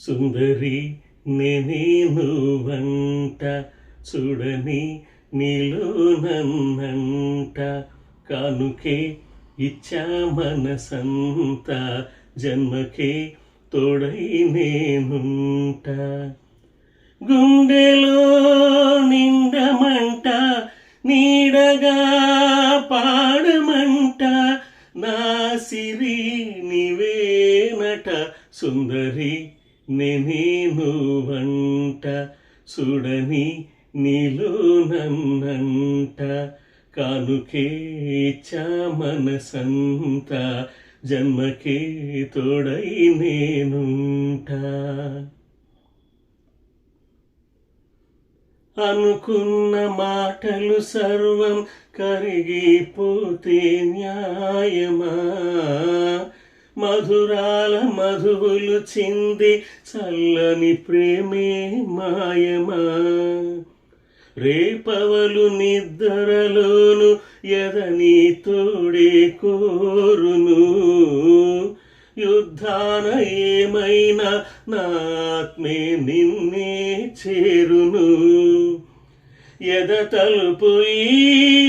సుందరి నేనే నువ్వంట, చూడని నీలో నన్నంట, కానుకే ఇచ్చా మనసంత, జన్మకే తోడై నేనుంట. గుండెలో నిండమంట, నీడగా పాడమంట, నా సిరి నీవేనట, సుందరి నేనే నువ్వంట, చూడని నీలో నన్నంట, కానుకే ఇచ్చా మనసంత, జన్మకే తోడై నేనుంటా. అనుకున్న మాటలు సర్వం కరిగిపోతే న్యాయమా, మధురాల మధువులు చింది చల్లని ప్రేమే మాయమా, రేపవలు నిద్రలోను ఎదని తోడే కోరును, యుద్ధాన ఏమైనా నా ఆత్మే నిన్నే చేరును. ఎద తలుపు ఈ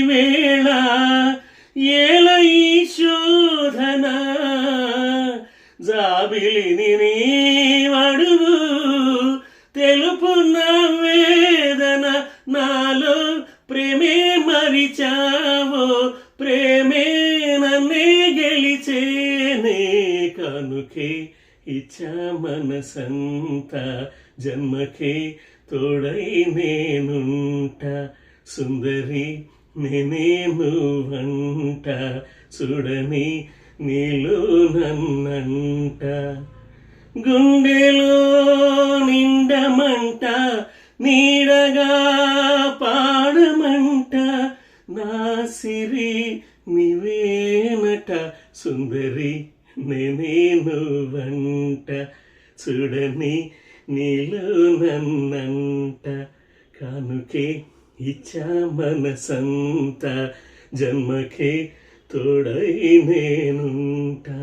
వేళ ఏల ఈ శోధన, జాబిలిని నీవడుగు తెలుపు నా వేదన, నాలో ప్రేమే మరిచావో, ప్రేమే నన్నే గెలిచేనే, కానుకే ఇచ్చా మనసంత, జన్మకే తోడై నేనుంట, సుందరి నేనే నువ్వంట, చూడని నీలో నన్నంట. గుండెలో నిండమంట, నీడగా పాడమంట, నా సిరి నీవేనట, సుందరి నేనే నువ్వంట, చూడని నీలో నన్నంట, కానుకే ఇచ్చా మనసంత, జన్మకే తోడై నేనుంటా.